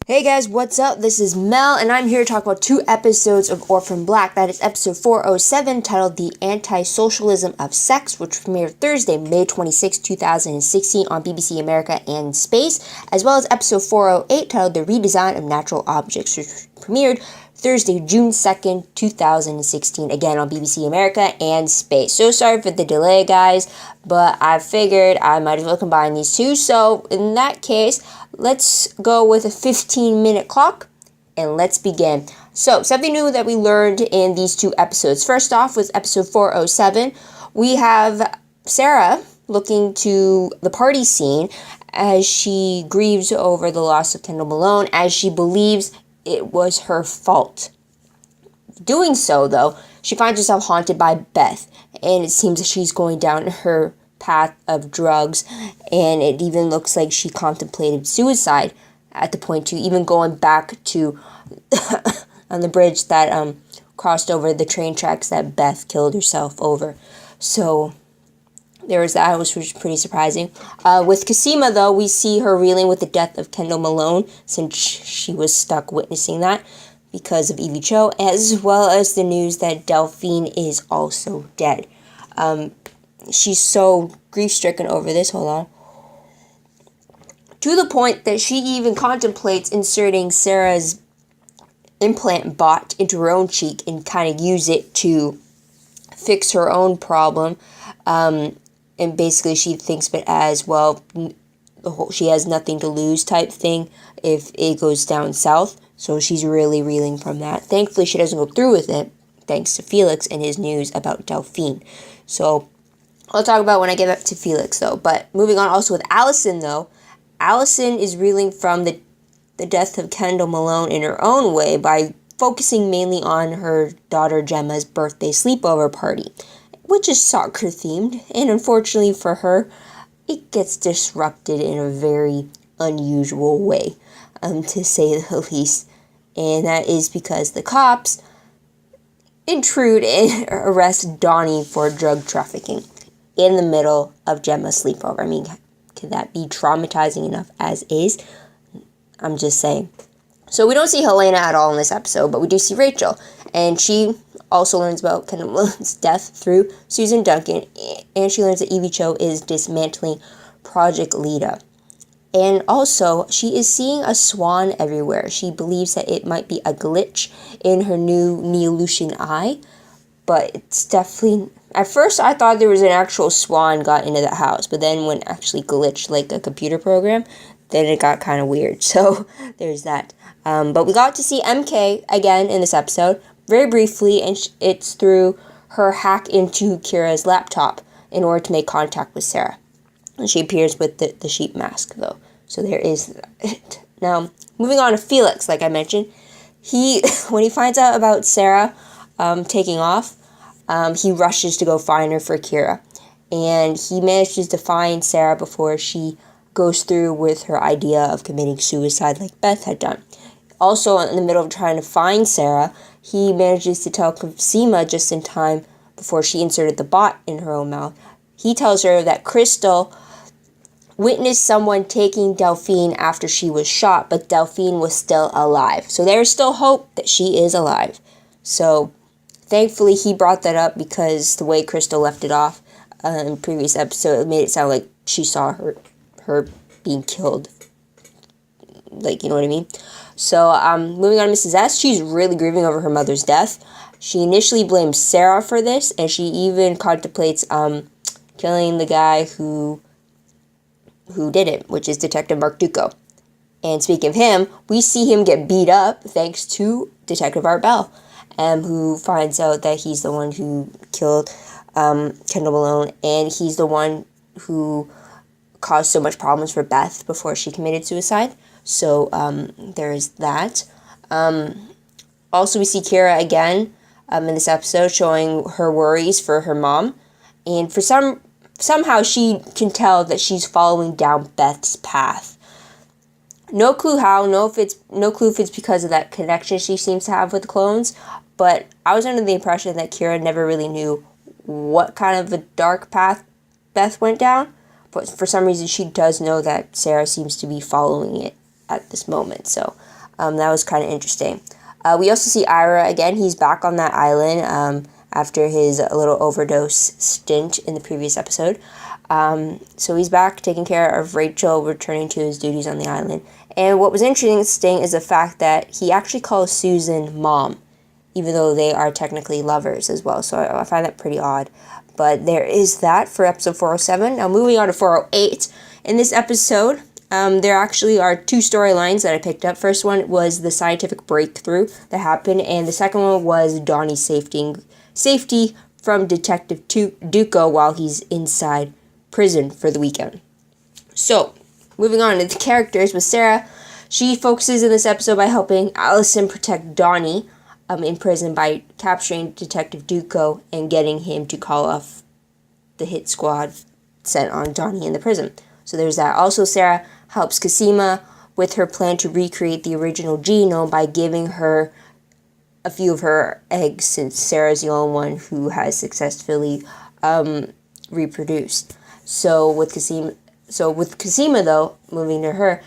Hey guys, what's up? This is Mel, and I'm here to talk about 2 episodes of Orphan Black. That is episode 407, titled The Antisocialism of Sex, which premiered Thursday, May 26, 2016 on BBC America and Space, as well as episode 408, titled The Redesign of Natural Objects, which premiered Thursday, June 2nd, 2016, again on BBC America and Space. So sorry for the delay, guys, but I figured I might as well combine these two. So in that case, let's go with a 15-minute clock, and let's begin. So, something new that we learned in these 2 episodes. First off, with episode 407, we have Sarah looking to the party scene as she grieves over the loss of Kendall Malone, as she believes it was her fault. Doing so, though, she finds herself haunted by Beth, and it seems that she's going down her path of drugs, and it even looks like she contemplated suicide at the point to even going back to on the bridge that crossed over the train tracks that Beth killed herself over. So there was that, which was pretty surprising. With Cosima, though, we see her reeling with the death of Kendall Malone, since she was stuck witnessing that because of Evie Cho, as well as the news that Delphine is also dead. She's so grief-stricken over this, hold on, to the point that she even contemplates inserting Sarah's implant bot into her own cheek and kind of use it to fix her own problem. And basically she thinks of it as, well, she has nothing to lose type thing if it goes down south. So she's really reeling from that. Thankfully, she doesn't go through with it, thanks to Felix and his news about Delphine. So I'll talk about when I get back to Felix, though. But moving on also with Allison, though. Allison is reeling from the death of Kendall Malone in her own way by focusing mainly on her daughter Gemma's birthday sleepover party, which is soccer-themed. And unfortunately for her, it gets disrupted in a very unusual way, to say the least. And that is because the cops intrude and arrest Donnie for drug trafficking in the middle of Gemma's sleepover. I mean, can that be traumatizing enough as is? I'm just saying. So we don't see Helena at all in this episode, but we do see Rachel. And she also learns about Kendall Malone's death through Susan Duncan. And she learns that Evie Cho is dismantling Project Lita. And also, she is seeing a swan everywhere. She believes that it might be a glitch in her new Neolution eye. But it's definitely... At first, I thought there was an actual swan got into the house, but then when it actually glitched like a computer program, then it got kind of weird. So there's that. But we got to see MK again in this episode, very briefly, and it's through her hack into Kira's laptop in order to make contact with Sarah. And she appears with the sheep mask, though. So there is that. Now, moving on to Felix, like I mentioned, when he finds out about Sarah taking off, he rushes to go find her for Kira. And he manages to find Sarah before she goes through with her idea of committing suicide like Beth had done. Also, in the middle of trying to find Sarah, he manages to tell Cosima just in time before she inserted the bot in her own mouth. He tells her that Crystal witnessed someone taking Delphine after she was shot, but Delphine was still alive. So there's still hope that she is alive. So thankfully, he brought that up because the way Crystal left it off in the previous episode, it made it sound like she saw her being killed. Like, you know what I mean? So, moving on to Mrs. S, she's really grieving over her mother's death. She initially blames Sarah for this, and she even contemplates killing the guy who did it, which is Detective Mark Duco. And speaking of him, we see him get beat up thanks to Detective Art Bell, who finds out that he's the one who killed Kendall Malone, and he's the one who caused so much problems for Beth before she committed suicide. So there's that. Also, we see Kira again in this episode showing her worries for her mom, and somehow she can tell that she's following down Beth's path. No clue how, no clue if it's because of that connection she seems to have with the clones, but I was under the impression that Kira never really knew what kind of a dark path Beth went down, but for some reason she does know that Sarah seems to be following it at this moment. So that was kind of interesting. We also see Ira again. He's back on that island after his little overdose stint in the previous episode. So he's back taking care of Rachel, returning to his duties on the island. And what was interesting is the fact that he actually calls Susan Mom, even though they are technically lovers as well. So I find that pretty odd. But there is that for episode 407. Now moving on to 408. In this episode, there actually are two storylines that I picked up. First one was the scientific breakthrough that happened, and the second one was Donnie's safety from Detective Duco while he's inside prison for the weekend. So, moving on to the characters with Sarah, she focuses in this episode by helping Allison protect Donnie in prison by capturing Detective Duco and getting him to call off the hit squad sent on Donnie in the prison. So there's that. Also, Sarah helps Cosima with her plan to recreate the original genome by giving her a few of her eggs, since Sarah's the only one who has successfully reproduced. So with Cosima though, moving to her,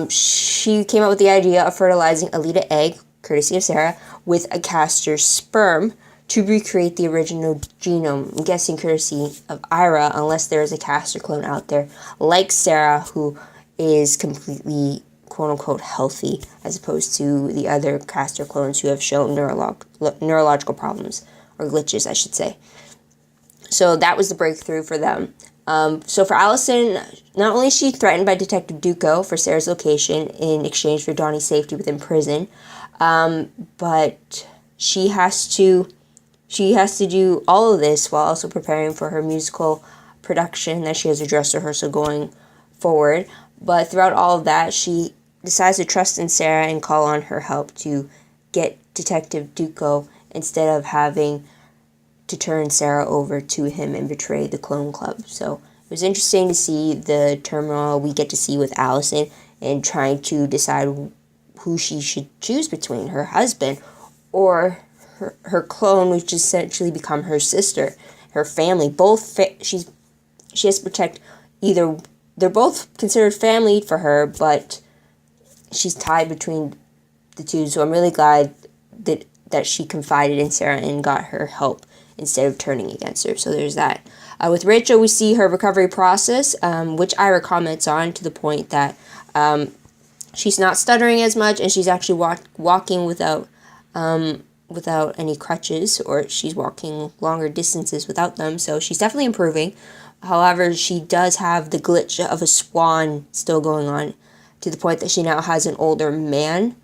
she came up with the idea of fertilizing a Lita egg, courtesy of Sarah, with a castor sperm to recreate the original genome. I'm guessing courtesy of Ira, unless there is a castor clone out there like Sarah who is completely quote-unquote healthy, as opposed to the other castor clones who have shown neurological problems, or glitches I should say. So that was the breakthrough for them. So for Allison, not only is she threatened by Detective Duco for Sarah's location in exchange for Donnie's safety within prison, but she has to do all of this while also preparing for her musical production that she has a dress rehearsal going forward. But throughout all of that, she decides to trust in Sarah and call on her help to get Detective Duco instead of having to turn Sarah over to him and betray the clone club. So it was interesting to see the turmoil we get to see with Allison and trying to decide who she should choose between, her husband or her clone, which essentially become her sister, her family. She has to protect either. They're both considered family for her, but she's tied between the two. So I'm really glad that she confided in Sarah and got her help instead of turning against her. So there's that. With Rachel, we see her recovery process, which Ira comments on to the point that she's not stuttering as much, and she's actually walking without any crutches, or she's walking longer distances without them. So she's definitely improving. However, she does have the glitch of a swan still going on, to the point that she now has an older man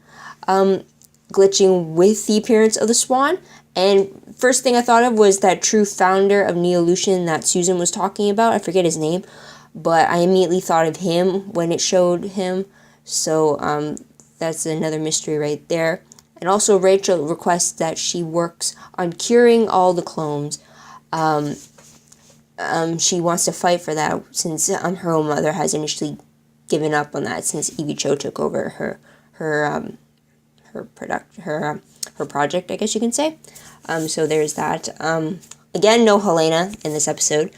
glitching with the appearance of the swan. And first thing I thought of was that true founder of Neolution that Susan was talking about. I forget his name, but I immediately thought of him when it showed him. So that's another mystery right there. And also Rachel requests that she works on curing all the clones. She wants to fight for that, since her own mother has initially given up on that since Evie Cho took over her project, I guess you can say. So there's that. Again, no Helena in this episode,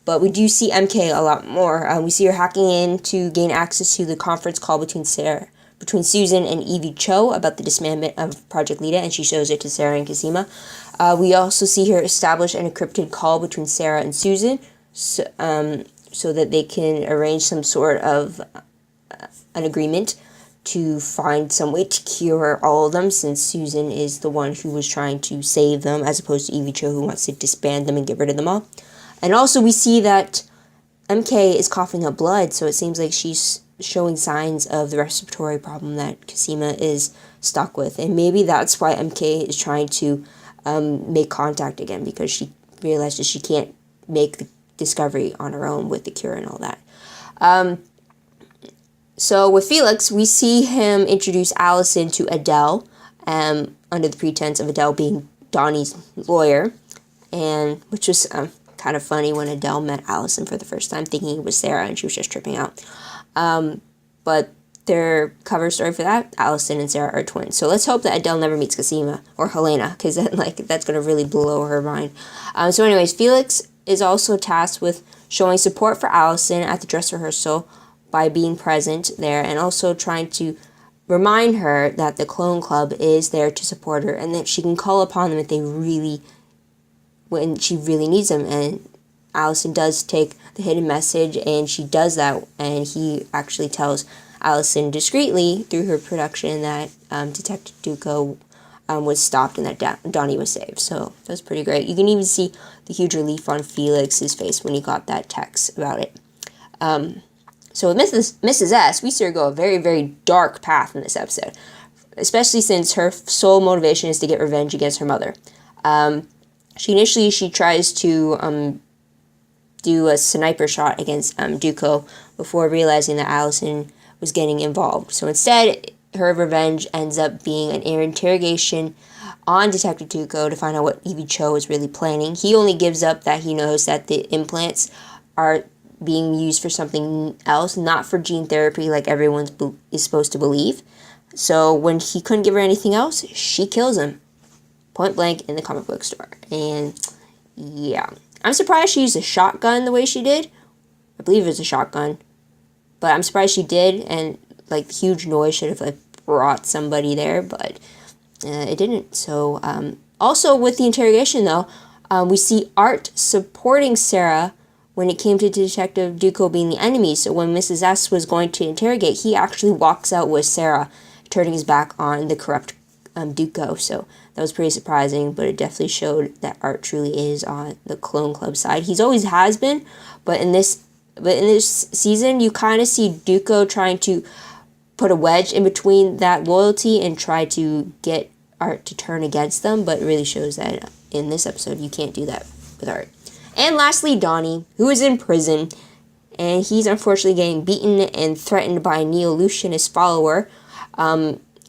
but we do see MK a lot more. We see her hacking in to gain access to the conference call between Susan and Evie Cho about the dismantlement of Project Lita, and she shows it to Sarah and Cosima. We also see her establish an encrypted call between Sarah and Susan, so that they can arrange some sort of an agreement to find some way to cure all of them, since Susan is the one who was trying to save them, as opposed to Evie Cho, who wants to disband them and get rid of them all. And also we see that MK is coughing up blood, so it seems like she's showing signs of the respiratory problem that Cosima is stuck with. And maybe that's why MK is trying to make contact again, because she realizes she can't make the discovery on her own with the cure and all that. So with Felix, we see him introduce Allison to Adele, under the pretense of Adele being Donnie's lawyer, and which was kind of funny when Adele met Allison for the first time, thinking it was Sarah, and she was just tripping out. But their cover story for that, Allison and Sarah are twins. So let's hope that Adele never meets Cosima or Helena, because then that's going to really blow her mind. So anyways, Felix is also tasked with showing support for Allison at the dress rehearsal by being present there, and also trying to remind her that the clone club is there to support her and that she can call upon them when she really needs them. And Allison does take the hidden message, and she does that, and he actually tells Allison discreetly through her production that Detective Duco was stopped and that Donnie was saved. So that was pretty great. You can even see the huge relief on Felix's face when he got that text about it. So with Mrs. S, we see her go a very, very dark path in this episode, especially since her sole motivation is to get revenge against her mother. She tries to do a sniper shot against Duco before realizing that Allison was getting involved. So instead, her revenge ends up being an interrogation on Detective Duco to find out what Evie Cho is really planning. He only gives up that he knows that the implants are being used for something else, not for gene therapy like everyone is supposed to believe. So when he couldn't give her anything else, she kills him. Point blank in the comic book store. And yeah, I'm surprised she used a shotgun the way she did. I believe it was a shotgun. But I'm surprised she did, and like the huge noise should have brought somebody there, but it didn't. So also with the interrogation though, we see Art supporting Sarah when it came to Detective Duco being the enemy. So when Mrs. S was going to interrogate, he actually walks out with Sarah, turning his back on the corrupt Duco. So that was pretty surprising, but it definitely showed that Art truly is on the Clone Club side. He's always has been, but in this season, you kind of see Duco trying to put a wedge in between that loyalty and try to get Art to turn against them, but it really shows that in this episode you can't do that with Art. And lastly, Donnie, who is in prison, and he's unfortunately getting beaten and threatened by a neo-Lucianist follower,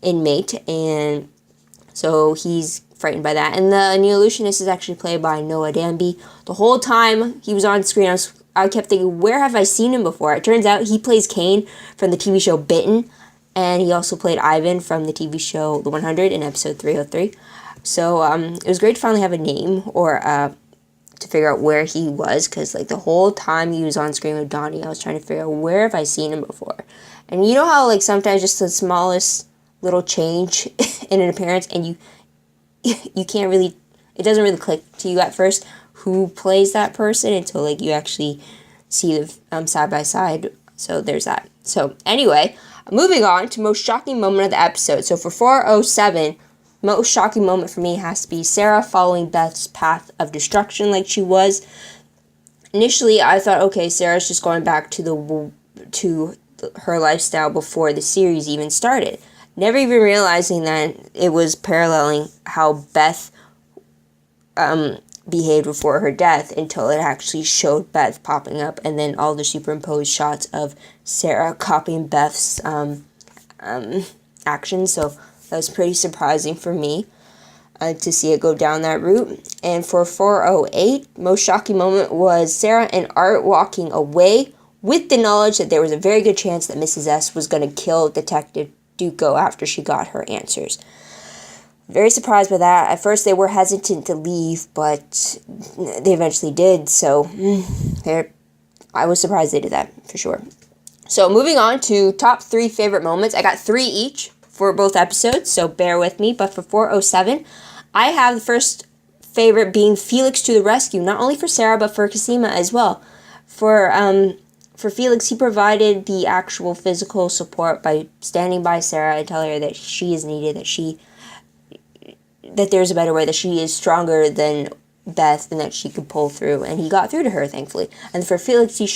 inmate, and so he's frightened by that. And the neo-Lucianist is actually played by Noah Danby. The whole time he was on screen, I kept thinking, where have I seen him before? It turns out he plays Kane from the TV show Bitten, and he also played Ivan from the TV show The 100 in episode 303. So it was great to finally have a name, or to figure out where he was, because like the whole time he was on screen with Donnie, I was trying to figure out where have I seen him before. And you know how like sometimes just the smallest little change in an appearance, and you can't really, it doesn't really click to you at first who plays that person until like you actually see the side by side. So there's that. So anyway, moving on to most shocking moment of the episode. So for 407, most shocking moment for me has to be Sarah following Beth's path of destruction like she was. Initially, I thought, okay, Sarah's just going back to her lifestyle before the series even started. Never even realizing that it was paralleling how Beth behaved before her death, until it actually showed Beth popping up, and then all the superimposed shots of Sarah copying Beth's actions. So that was pretty surprising for me to see it go down that route. And for 408, most shocking moment was Sarah and Art walking away with the knowledge that there was a very good chance that Mrs. S was going to kill Detective Duco after she got her answers. Very surprised by that. At first they were hesitant to leave, but they eventually did. So I was surprised they did that, for sure. So moving on to top 3 favorite moments. I got 3 each for both episodes, so bear with me. But for 407, I have the first favorite being Felix to the rescue, not only for Sarah, but for Cosima as well. For Felix, he provided the actual physical support by standing by Sarah and telling her that she is needed, that there's a better way, that she is stronger than Beth, and that she could pull through. And he got through to her, thankfully. And for Felix, he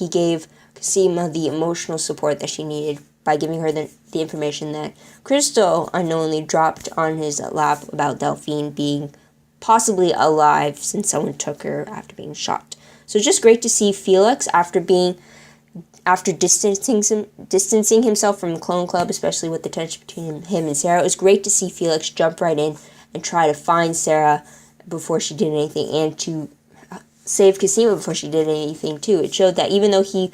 gave Cosima the emotional support that she needed by giving her the information that Crystal unknowingly dropped on his lap about Delphine being possibly alive since someone took her after being shot. So it's just great to see Felix after distancing himself from the Clone Club, especially with the tension between him and Sarah. It was great to see Felix jump right in and try to find Sarah before she did anything, and to save Cosima before she did anything too. It showed that even though he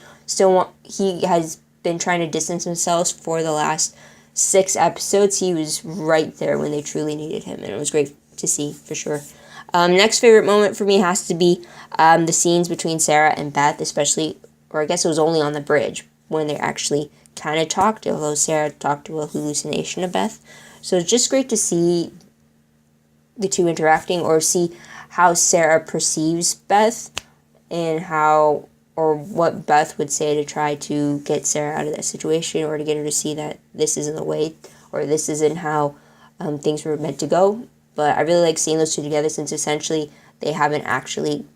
has been trying to distance himself for the last 6 episodes, he was right there when they truly needed him, and it was great to see, for sure. Next favorite moment for me has to be the scenes between Sarah and Beth, especially, or I guess it was only on the bridge, when they actually kind of talked, although Sarah talked to a hallucination of Beth. So it's just great to see the two interacting, or see how Sarah perceives Beth and how, or what Beth would say to try to get Sarah out of that situation, or to get her to see that this isn't the way, or this isn't how things were meant to go. But I really like seeing those two together, since essentially they haven't actually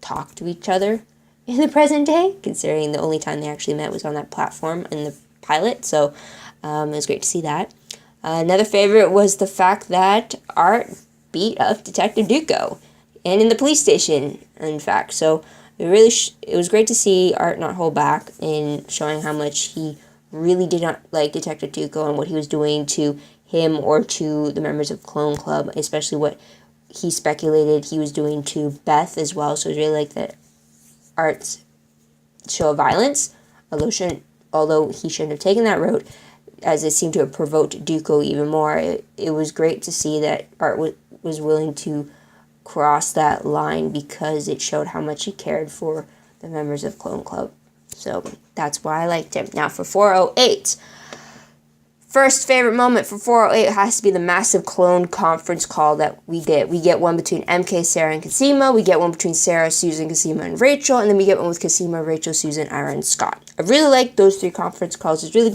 talked to each other in the present day, considering the only time they actually met was on that platform in the pilot. So it was great to see that. Another favorite was the fact that Art beat up Detective Duco, and in the police station, in fact. So it really it was great to see Art not hold back in showing how much he really did not like Detective Duco and what he was doing to him or to the members of Clone Club, especially what he speculated he was doing to Beth as well. So it was really like that Art's show of violence, although he shouldn't have taken that road, as it seemed to have provoked Duco even more. It was great to see that Art was willing to cross that line, because it showed how much he cared for the members of Clone Club. So that's why I liked him. Now for 408. First favorite moment for 408 has to be the massive clone conference call that we get. We get one between MK, Sarah, and Cosima. We get one between Sarah, Susan, Cosima, and Rachel. And then we get one with Cosima, Rachel, Susan, Ira, and Scott. I really like those three conference calls. It's really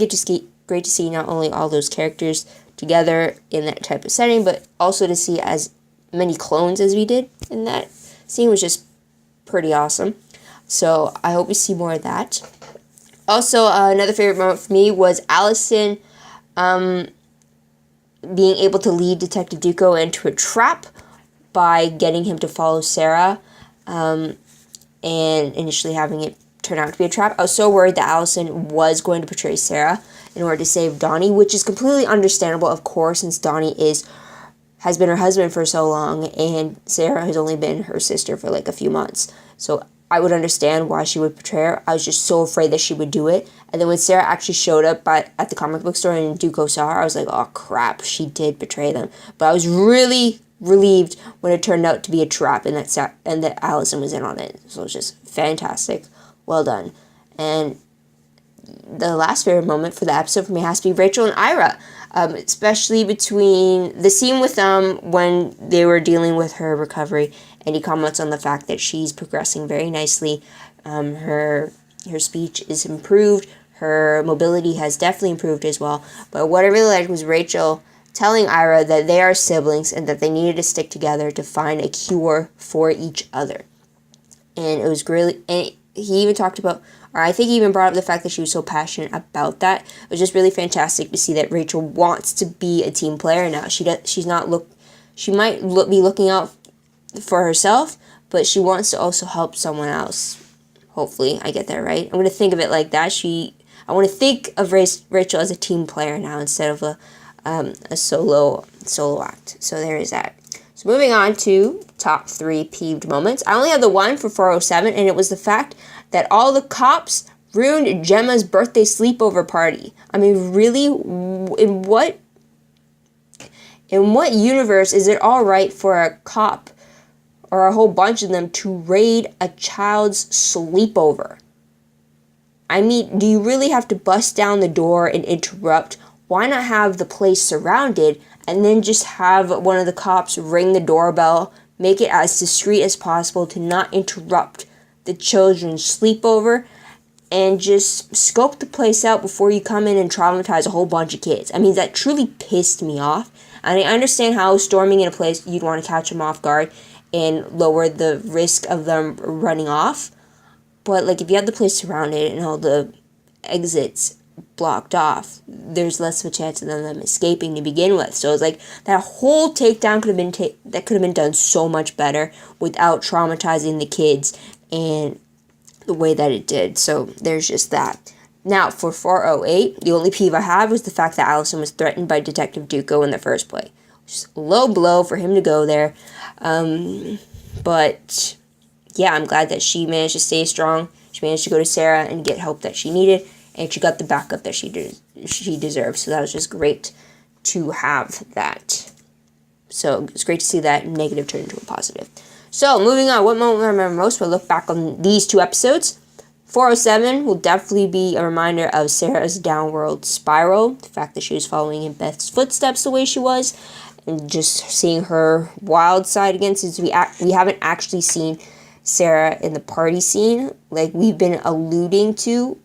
great to see not only all those characters together in that type of setting, but also to see as many clones as we did in that scene was just pretty awesome. So I hope we see more of that. Also, another favorite moment for me was Allison being able to lead Detective Duco into a trap by getting him to follow Sarah, and initially having it turn out to be a trap. I was so worried that Allison was going to betray Sarah in order to save Donnie, which is completely understandable, of course, since Donnie has been her husband for so long, and Sarah has only been her sister for like a few months. So I would understand why she would betray her. I was just so afraid that she would do it. And then when Sarah actually showed up at the comic book store and Duco saw her, I was like, oh crap, she did betray them. But I was really relieved when it turned out to be a trap, and that Allison was in on it. So it was just fantastic. Well done. And the last favorite moment for the episode for me has to be Rachel and Ira. Especially between the scene with them when they were dealing with her recovery, and he comments on the fact that she's progressing very nicely. Her speech is improved. Her mobility has definitely improved as well. But what I really liked was Rachel telling Ira that they are siblings and that they needed to stick together to find a cure for each other. And it was really, and he even talked about, or I think he even brought up the fact that she was so passionate about that. It was just really fantastic to see that Rachel wants to be a team player now. She might be looking out for herself, but she wants to also help someone else. Hopefully, I get that right. I'm going to think of it like that. I want to think of Rachel as a team player now instead of a solo act. So there is that. So moving on to top 3 peeved moments. I only have the one for 407, and it was the fact that all the cops ruined Gemma's birthday sleepover party. I mean, really? In what universe is it all right for a cop or a whole bunch of them to raid a child's sleepover? I mean, do you really have to bust down the door and interrupt? Why not have the place surrounded and then just have one of the cops ring the doorbell, make it as discreet as possible to not interrupt the children's sleepover, and just scope the place out before you come in and traumatize a whole bunch of kids? I mean, that truly pissed me off. And I understand how storming in a place, you'd want to catch them off guard and lower the risk of them running off. But, like, if you have the place surrounded and all the exits blocked off, there's less of a chance of them escaping to begin with. So it's like that whole takedown could have been done so much better without traumatizing the kids and the way that it did. So there's just that. Now for 408, the only peeve I have was the fact that Allison was threatened by Detective Duco in the first place. Just a low blow for him to go there. But yeah, I'm glad that she managed to stay strong. She managed to go to Sarah and get help that she needed, and she got the backup that she deserved. So that was just great to have that. So it's great to see that negative turn into a positive. So moving on, what moment I remember most when I look back on these 2 episodes? 407 will definitely be a reminder of Sarah's downward spiral. The fact that she was following in Beth's footsteps the way she was. And just seeing her wild side again, since we haven't actually seen Sarah in the party scene. Like we've been alluding to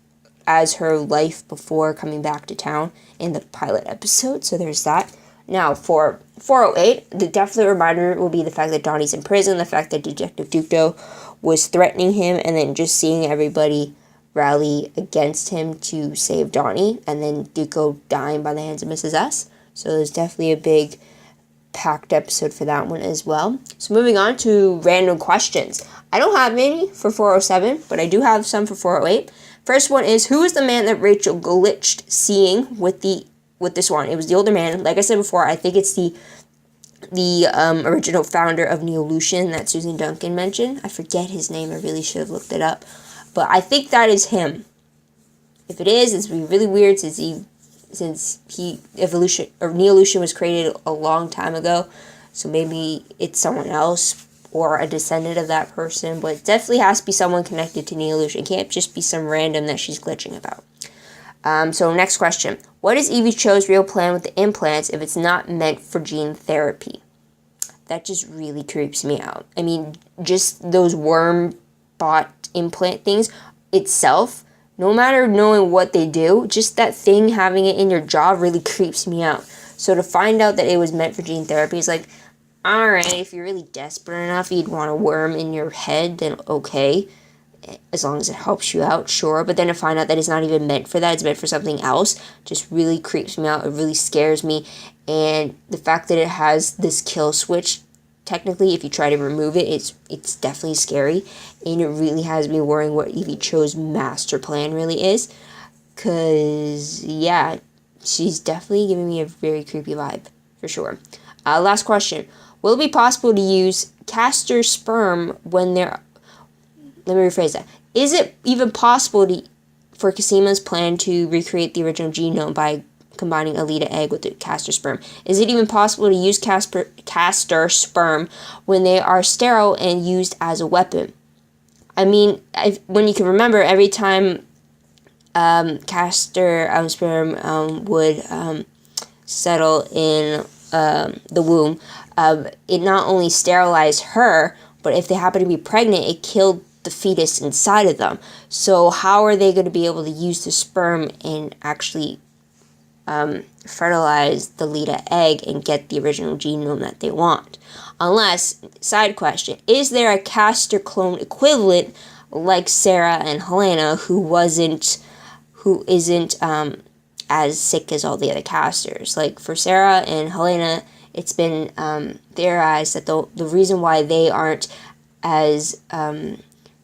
as her life before coming back to town in the pilot episode. So there's that. Now, for 408, the definite reminder will be the fact that Donnie's in prison, the fact that Detective Ducto was threatening him, and then just seeing everybody rally against him to save Donnie, and then Ducto dying by the hands of Mrs. S. So there's definitely a big packed episode for that one as well. So moving on to random questions. I don't have any for 407, but I do have some for 408. First one is, who is the man that Rachel glitched seeing with this one? It was the older man. Like I said before, I think it's the original founder of Neolution that Susan Duncan mentioned. I forget his name. I really should have looked it up. But I think that is him. If it is, it's really weird since Neolution was created a long time ago. So maybe it's someone else or a descendant of that person. But it definitely has to be someone connected to Neolution. It can't just be some random that she's glitching about. So next question. What is Evie Cho's real plan with the implants if it's not meant for gene therapy? That just really creeps me out. I mean, just those worm-bot implant things itself, no matter knowing what they do, just that thing, having it in your jaw really creeps me out. So to find out that it was meant for gene therapy is like, alright, if you're really desperate enough, you'd want a worm in your head, then okay. As long as it helps you out, sure. But then to find out that it's not even meant for that, it's meant for something else, just really creeps me out. It really scares me. And the fact that it has this kill switch, technically, if you try to remove it, it's definitely scary. And it really has me worrying what Evie Cho's master plan really is. Because, yeah, she's definitely giving me a very creepy vibe, for sure. Last question. Will it be possible to use castor sperm when they're... Let me rephrase that. Is it even possible for Casima's plan to recreate the original genome by combining a Leda egg with the castor sperm? Is it even possible to use castor sperm when they are sterile and used as a weapon? I mean, when you can remember, every time castor sperm would settle in the womb, it not only sterilized her, but if they happened to be pregnant, it killed the fetus inside of them. So how are they going to be able to use the sperm and actually fertilize the Leda egg and get the original genome that they want? Unless, side question, is there a castor clone equivalent like Sarah and Helena who isn't as sick as all the other castors? Like for Sarah and Helena, it's been theorized that the reason why they aren't as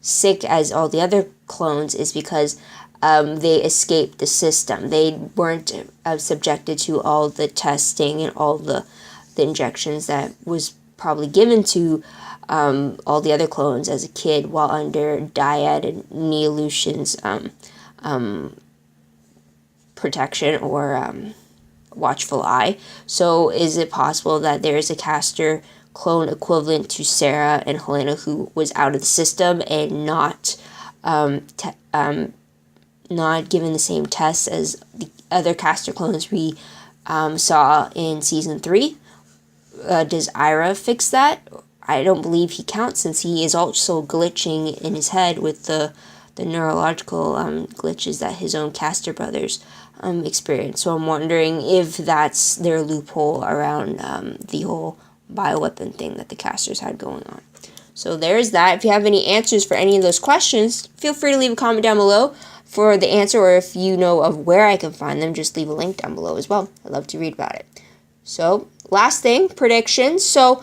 sick as all the other clones is because they escaped the system. They weren't subjected to all the testing and all the injections that was probably given to all the other clones as a kid while under Dyad and Neolution's protection or watchful eye. So is it possible that there is a castor clone equivalent to Sarah and Helena who was out of the system and not given the same tests as the other castor clones we saw in season 3? Does Ira fix that? I don't believe he counts since he is also glitching in his head with the neurological glitches that his own caster brothers experience. So I'm wondering if that's their loophole around the whole bioweapon thing that the casters had going on. So there's that. If you have any answers for any of those questions, feel free to leave a comment down below for the answer, or if you know of where I can find them, just leave a link down below as well. I'd love to read about it. So last thing, predictions. So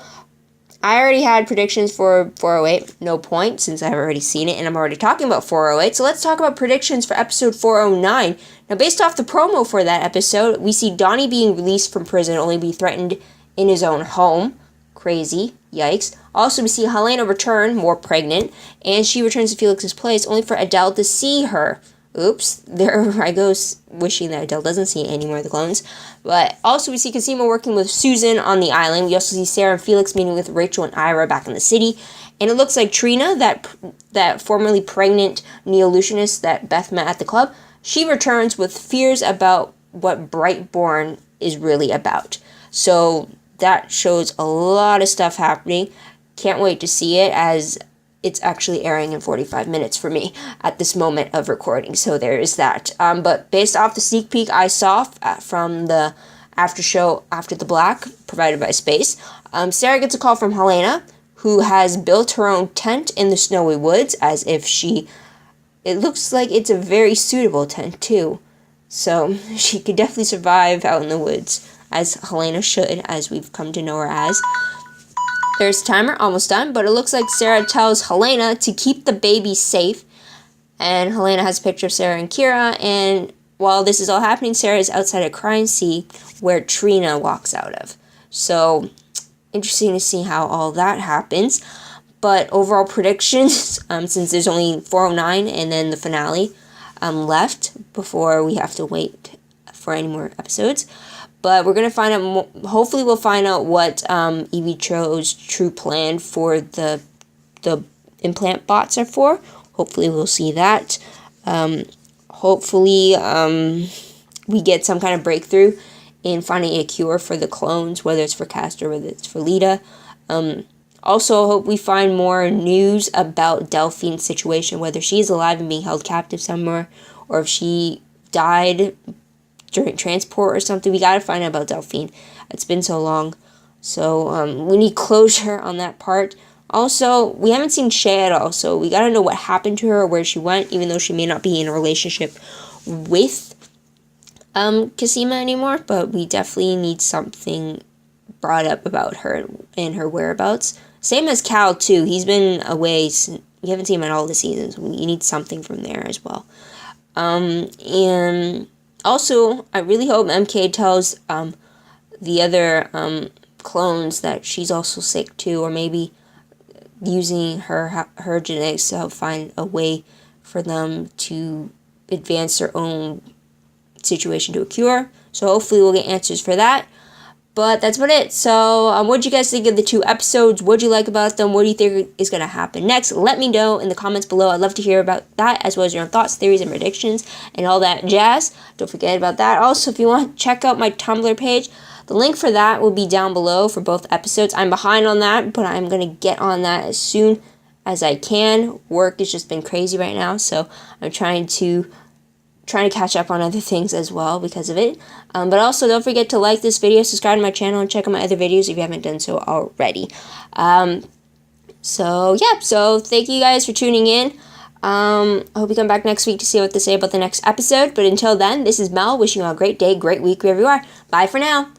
I already had predictions for 408. No point, since I've already seen it and I'm already talking about 408. So let's talk about predictions for episode 409. Now, based off the promo for that episode, we see Donnie being released from prison, only be threatened in his own home. Crazy. Yikes. Also, we see Helena return, more pregnant, and she returns to Felix's place, only for Adele to see her Oops, there I go, wishing that Adele doesn't see any more of the clones. But also we see Cosima working with Susan on the island. We also see Sarah and Felix meeting with Rachel and Ira back in the city. And it looks like Trina, that formerly pregnant neo-illusionist that Beth met at the club, she returns with fears about what Brightborn is really about. So that shows a lot of stuff happening. Can't wait to see it, as it's actually airing in 45 minutes for me at this moment of recording. So there is that. But based off the sneak peek I saw from the after show After the Black, provided by Space, Sarah gets a call from Helena, who has built her own tent in the snowy woods, as if it looks like it's a very suitable tent too. So she could definitely survive out in the woods, as Helena should, as we've come to know her as. There's a timer, almost done, but it looks like Sarah tells Helena to keep the baby safe, and Helena has a picture of Sarah and Kira, and while this is all happening, Sarah is outside a crime scene where Trina walks out of. So, interesting to see how all that happens. But overall predictions, since there's only 409 and then the finale left before we have to wait for any more episodes. But we're going to find out, hopefully we'll find out what Evie Cho's true plan for the implant bots are for. Hopefully we'll see that. Hopefully we get some kind of breakthrough in finding a cure for the clones, whether it's for Castor, whether it's for Lita. Also, hope we find more news about Delphine's situation, whether she's alive and being held captive somewhere, or if she died during transport or something. We gotta find out about Delphine. It's been so long. So, we need closure on that part. Also, we haven't seen Shay at all, so we gotta know what happened to her or where she went, even though she may not be in a relationship with Cosima anymore, but we definitely need something brought up about her and her whereabouts. Same as Cal, too. He's been away. We haven't seen him at all this season, so we need something from there as well. And also, I really hope MK tells the other clones that she's also sick, too, or maybe using her genetics to help find a way for them to advance their own situation to a cure. So hopefully we'll get answers for that. But that's about it. So what did you guys think of the 2 episodes? What do you like about them? What do you think is going to happen next? Let me know in the comments below. I'd love to hear about that, as well as your own thoughts, theories, and predictions, and all that jazz. Don't forget about that. Also, if you want to check out my Tumblr page, the link for that will be down below for both episodes. I'm behind on that, but I'm going to get on that as soon as I can. Work has just been crazy right now, so I'm trying to catch up on other things as well because of it. But also, don't forget to like this video, subscribe to my channel, and check out my other videos if you haven't done so already. So thank you guys for tuning in. I hope you come back next week to see what to say about the next episode. But until then, this is Mel, wishing you all a great day, great week, wherever you are. Bye for now.